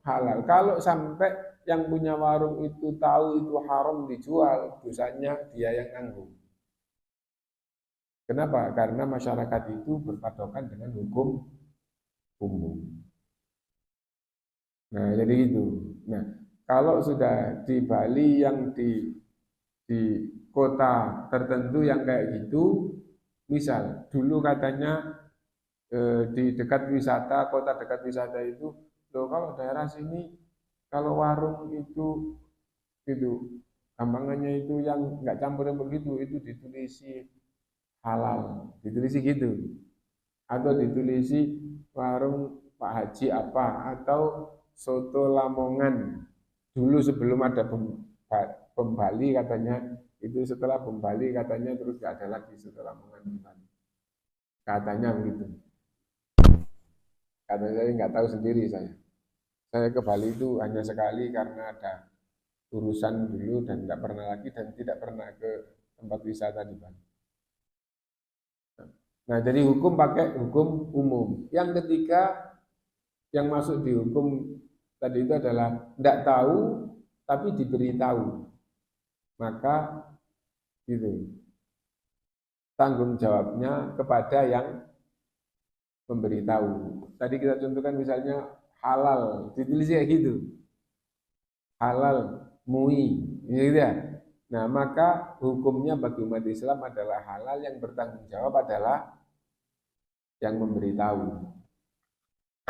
halal. Kalau sampai yang punya warung itu tahu itu haram dijual, dosanya dia yang nanggung. Kenapa? Karena masyarakat itu berpatokan dengan hukum umum. Nah, jadi itu. Nah, kalau sudah di Bali yang di kota tertentu yang kayak gitu, misal dulu katanya di dekat wisata, kota dekat wisata itu, loh kalau daerah sini kalau warung itu gampangannya itu yang nggak campur-campur gitu, itu ditulisi halal, ditulisi gitu, atau ditulisi warung Pak Haji apa, atau soto Lamongan. Dulu sebelum ada Bali katanya, itu setelah Bali katanya terus nggak ada lagi soto Lamongan di Bali. Katanya begitu. Karena saya nggak tahu sendiri saya. Saya ke Bali itu hanya sekali karena ada urusan dulu dan tidak pernah lagi dan tidak pernah ke tempat wisata di Bali. Nah, jadi hukum pakai hukum umum. Yang ketiga yang masuk di hukum tadi itu adalah tidak tahu tapi diberitahu. Maka itu tanggung jawabnya kepada yang memberitahu. Tadi kita contohkan misalnya halal, ditulis kayak gitu. Halal, mui, gitu ya. Nah, maka hukumnya bagi umat Islam adalah halal, yang bertanggung jawab adalah yang memberitahu.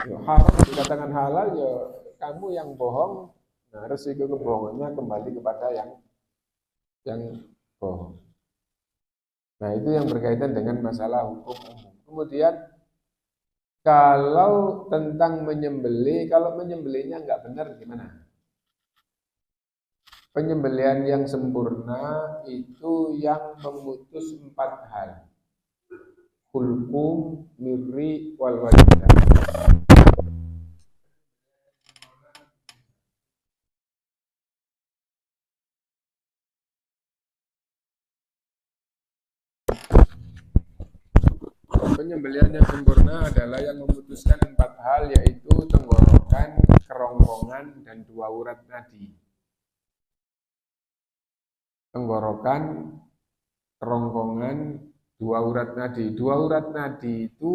Ya, haram dikatakan halal, ya kamu yang bohong, nah resiko kebohongannya kembali kepada yang bohong. Nah, itu yang berkaitan dengan masalah hukum umum. Kemudian kalau tentang menyembelih, kalau menyembelihnya nggak benar gimana? Penyembelihan yang sempurna itu yang memutus 4 hal. Hulkum, mirri, wal wajidah. Penyembelihan yang sempurna adalah yang memutuskan 4 hal, yaitu tenggorokan, kerongkongan, dan 2 urat nadi. Tenggorokan, kerongkongan, 2 urat nadi. 2 urat nadi itu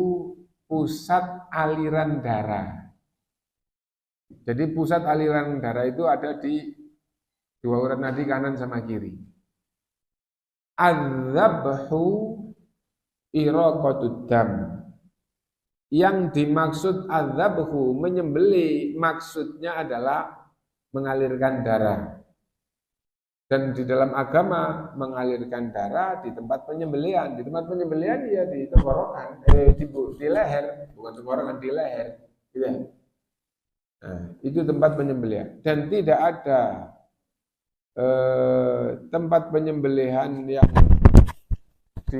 pusat aliran darah. Jadi pusat aliran darah itu ada di 2 urat nadi kanan sama kiri. Adzabhu iraqatud dam. Yang dimaksud adzabhu menyembelih, maksudnya adalah mengalirkan darah. Dan di dalam agama mengalirkan darah di tempat penyembelihan. Di tempat penyembelihan ya di tenggorokan, di leher, bukan tenggorokan, di leher. Gitu. Nah, itu tempat penyembelihan. Dan tidak ada tempat penyembelihan yang di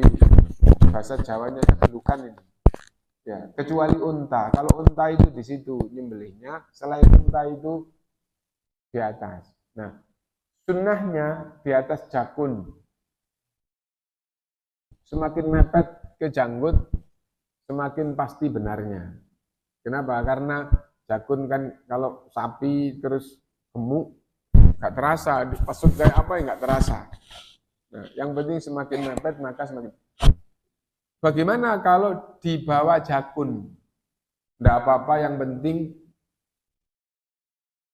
bahasa Jawanya kedudukan ini. Ya, kecuali unta. Kalau unta itu di situ nyembelihnya, selain unta itu di atas. Nah, sunnahnya di atas jakun. Semakin mepet ke janggut, semakin pasti benarnya. Kenapa? Karena jakun kan kalau sapi terus gemuk, nggak terasa. Pasut kayak apa ya nggak terasa. Nah, yang penting semakin mepet maka semakin. Bagaimana kalau di bawah jakun? Nggak apa-apa, yang penting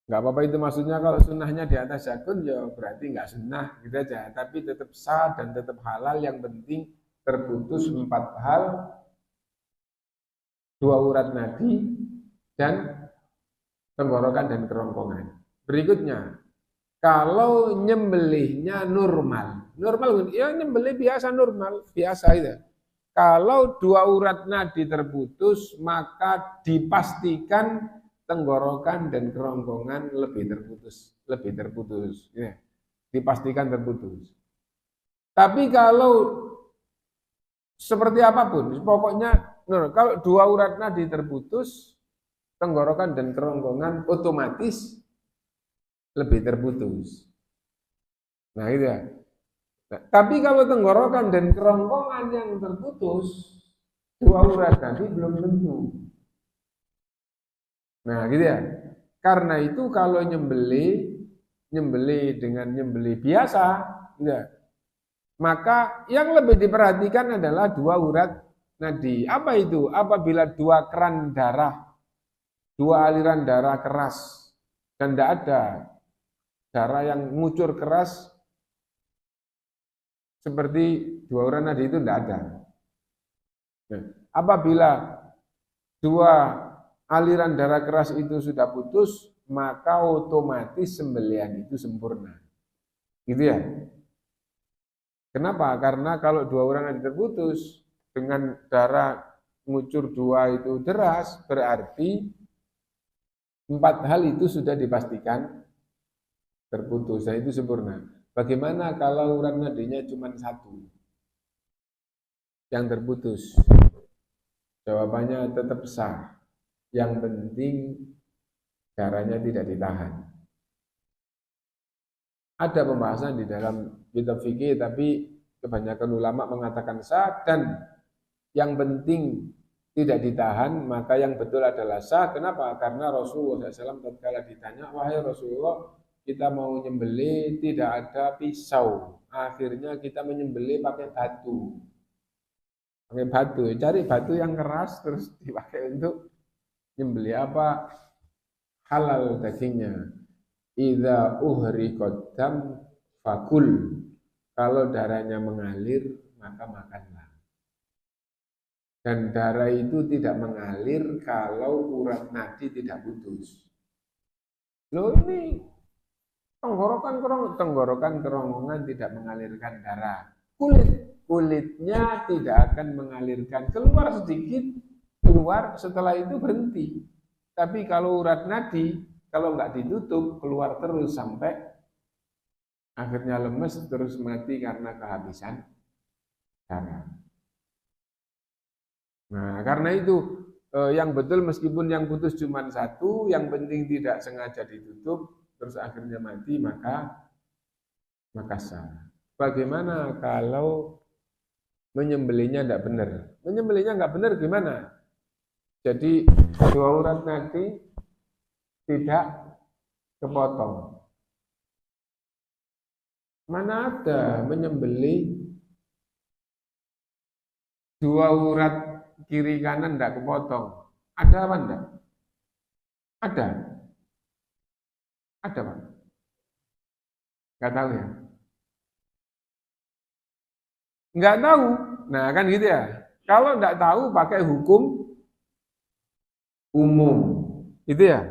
nggak apa-apa itu maksudnya kalau sunnahnya di atas jakun ya berarti nggak sunnah gitu aja. Tapi tetap sah dan tetap halal, yang penting terputus 4 hal, 2 urat nadi, dan tenggorokan dan kerongkongan. Berikutnya, Kalau nyembelihnya normal, ya nyembelih biasa normal, biasa itu. Kalau dua urat nadi terputus, maka dipastikan tenggorokan dan kerongkongan lebih terputus, ya. Dipastikan terputus. Tapi kalau seperti apapun, pokoknya kalau dua urat nadi terputus, tenggorokan dan kerongkongan otomatis lebih terputus. Nah itu ya. Nah, tapi kalau tenggorokan dan kerongkongan yang terputus, dua urat nadi belum tentu. Nah gitu ya. Karena itu kalau nyembelih dengan nyembelih biasa, gitu ya, maka yang lebih diperhatikan adalah dua urat nadi. Apa itu? Apabila dua keran darah, dua aliran darah keras, dan tidak ada darah yang ngucur keras seperti dua urat nadi itu tidak ada. Nah, apabila dua aliran darah keras itu sudah putus, maka otomatis sembelihan itu sempurna. Gitu ya. Kenapa? Karena kalau dua urat nadi terputus dengan darah ngucur dua itu deras, berarti empat hal itu sudah dipastikan terputus, dan itu sempurna. Bagaimana kalau urat nadinya cuma satu yang terputus? Jawabannya tetap sah. Yang penting darahnya tidak ditahan. Ada pembahasan di dalam kitab fikih, tapi kebanyakan ulama mengatakan sah, dan yang penting tidak ditahan, maka yang betul adalah sah. Kenapa? Karena Rasulullah SAW tatkala ditanya, wahai Rasulullah, kita mau nyembelih tidak ada pisau, akhirnya kita menyembelih pakai batu. Pakai batu, cari batu yang keras terus dipakai untuk nyembelih. Apa? Halal dagingnya. Idza uhriqad dam fakul. Kalau darahnya mengalir, maka makanlah. Dan darah itu tidak mengalir kalau urat nadi tidak putus. Loh ini tenggorokan kerongkongan tidak mengalirkan darah. Kulitnya tidak akan mengalirkan, keluar sedikit, keluar, setelah itu berhenti. Tapi kalau urat nadi, kalau nggak ditutup, keluar terus sampai akhirnya lemes, terus mati karena kehabisan darah. Nah, karena itu yang betul meskipun yang putus cuma satu, yang penting tidak sengaja ditutup, terus akhirnya mati, maka sah. Bagaimana kalau menyembelihnya tidak benar? Menyembelihnya nggak benar gimana? Jadi dua urat nadi tidak kepotong. Mana ada menyembelih dua urat kiri kanan tidak kepotong? Ada apa enggak? Ada. Ada Pak? Nggak tahu ya? Nggak tahu. Nah kan gitu ya. Kalau nggak tahu pakai hukum umum. Gitu ya.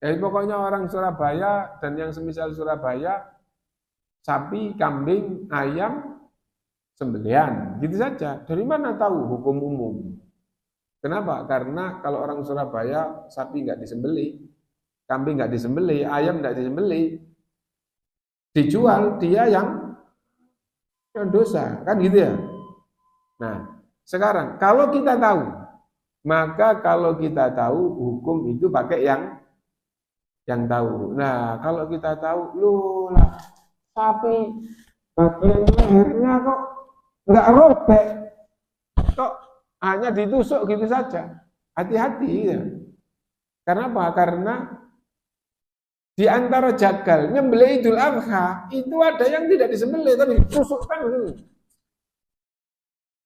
Jadi pokoknya orang Surabaya dan yang semisal Surabaya, sapi, kambing, ayam, sembelihan. Gitu saja. Dari mana tahu hukum umum? Kenapa? Karena kalau orang Surabaya, sapi nggak disembelih, kambing nggak disembelih, ayam nggak disembelih, dijual, dia yang dosa, kan gitu ya. Nah, sekarang kalau kita tahu, maka kalau kita tahu hukum itu pakai yang tahu. Nah, kalau kita tahu, loh lah, sapi bagian lehernya kok nggak robek, kok hanya ditusuk gitu saja. Hati-hati ya. Karena apa? Karena di antara jagal nyembelih Idul Adha itu ada yang tidak disembelih tapi ditusukkan gitu.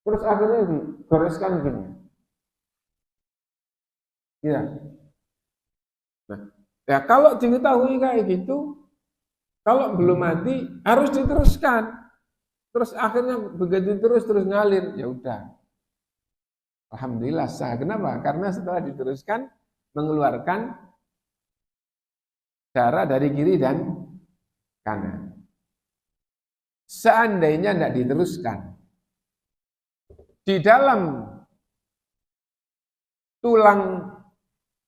Terus akhirnya digoreskan gini. Ya. Nah, ya kalau diketahui kayak gitu, kalau belum mati harus diteruskan. Terus akhirnya begitu terus ngalir, ya udah. Alhamdulillah sah. Kenapa? Karena setelah diteruskan mengeluarkan darah dari kiri dan kanan. Seandainya tidak diteruskan, di dalam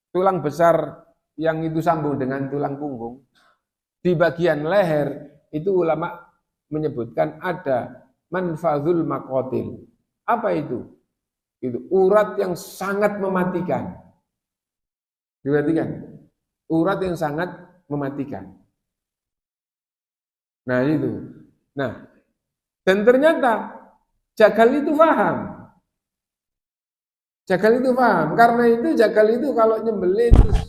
tulang besar yang itu sambung dengan tulang punggung, di bagian leher itu ulama menyebutkan ada manfazul makotil. Apa itu? Itu urat yang sangat mematikan. Diperhatikan, urat yang sangat mematikan. Nah itu. Nah, dan ternyata Jagal itu paham. Jagal itu paham. Karena itu Jagal itu kalau nyembelih terus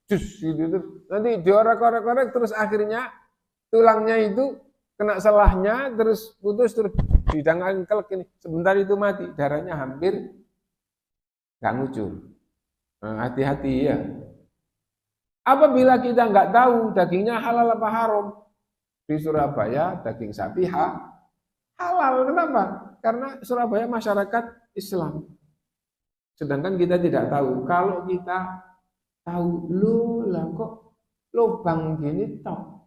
jus gitu terus nanti diorek-orek terus akhirnya tulangnya itu kena selahnya terus putus terus didangkan kelek ini. Sebentar itu mati, darahnya hampir nggak ngucur. Nah, hati-hati ya. Apabila kita nggak tahu dagingnya halal apa haram, di Surabaya daging sapi halal. Kenapa? Karena Surabaya masyarakat Islam. Sedangkan kita tidak tahu. Kalau kita tahu, lah kok lubang gini toh.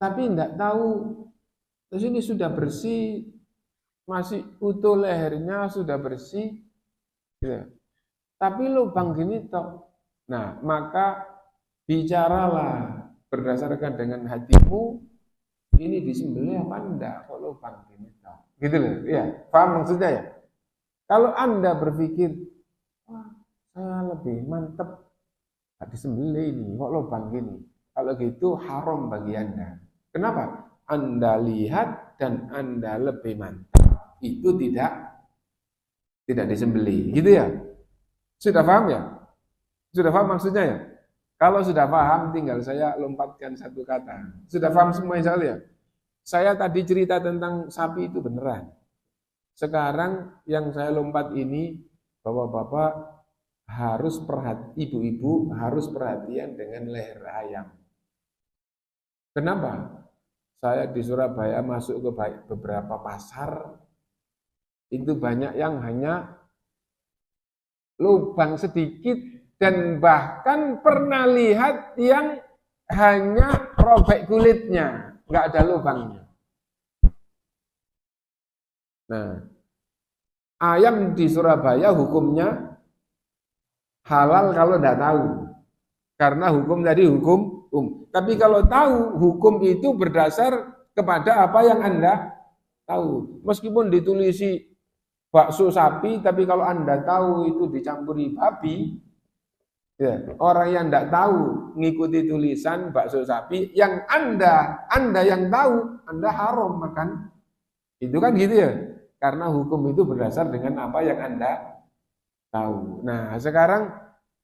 Tapi tidak tahu. Terus ini sudah bersih, masih utuh lehernya sudah bersih. Gitu. Tapi lubang gini toh. Nah, maka bicaralah berdasarkan dengan hatimu. Ini disembelih apa enggak? Kok lubang gini toh. Gitu loh. Ya, paham maksudnya ya? Kalau Anda berpikir, wah, saya lebih mantep disembelih ini, kok lubang gini. Kalau gitu haram bagi Anda. Kenapa? Anda lihat dan Anda lebih mantap. Itu tidak disembelih. Gitu ya? Sudah paham ya? Sudah paham maksudnya ya? Kalau sudah paham, tinggal saya lompatkan satu kata. Sudah paham semua insya Allah ya? Saya tadi cerita tentang sapi itu beneran. Sekarang yang saya lompat ini, bapak-bapak harus ibu-ibu harus perhatian dengan leher ayam. Kenapa? Saya di Surabaya masuk ke beberapa pasar, itu banyak yang hanya lubang sedikit dan bahkan pernah lihat yang hanya robek kulitnya, nggak ada lubangnya. Nah, ayam di Surabaya hukumnya halal kalau tidak tahu. Karena hukum tadi hukum. Tapi kalau tahu, hukum itu berdasar kepada apa yang Anda tahu. Meskipun ditulisi bakso sapi, tapi kalau Anda tahu itu dicampuri babi, ya, orang yang tidak tahu ngikuti tulisan bakso sapi, yang Anda yang tahu, Anda haram makan. Itu kan gitu ya. Karena hukum itu berdasar dengan apa yang Anda tahu. Nah, sekarang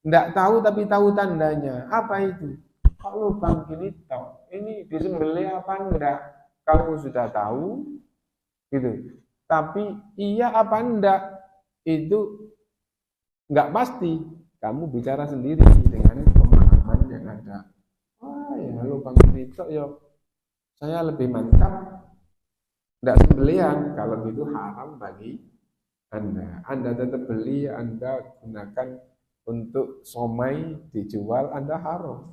tidak tahu tapi tahu tandanya. Apa itu? Kalau lubang gini tahu. Ini disembelih apa enggak? Kamu sudah tahu, gitu. Tapi iya apa enggak? Itu enggak pasti. Kamu bicara sendiri dengan pemahaman yang ada. Wah ya lubang gini tahu ya. Saya lebih mantap. Tidak sembelihan, kalau itu haram bagi Anda. Anda tetap beli, Anda gunakan untuk somai dijual, Anda haram.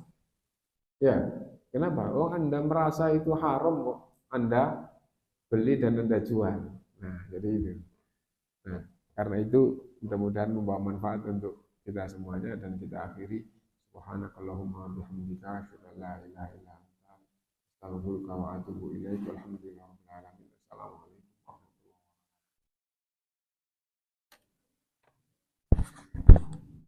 Ya, kenapa? Oh, Anda merasa itu haram kok. Anda beli dan Anda jual. Nah, jadi itu. Nah, karena itu mudah-mudahan membawa manfaat untuk kita semuanya dan kita akhiri. Subhanakallahumma bihamdika asyhadu an la ilaha illa anta astaghfiruka wa atubu ilaik.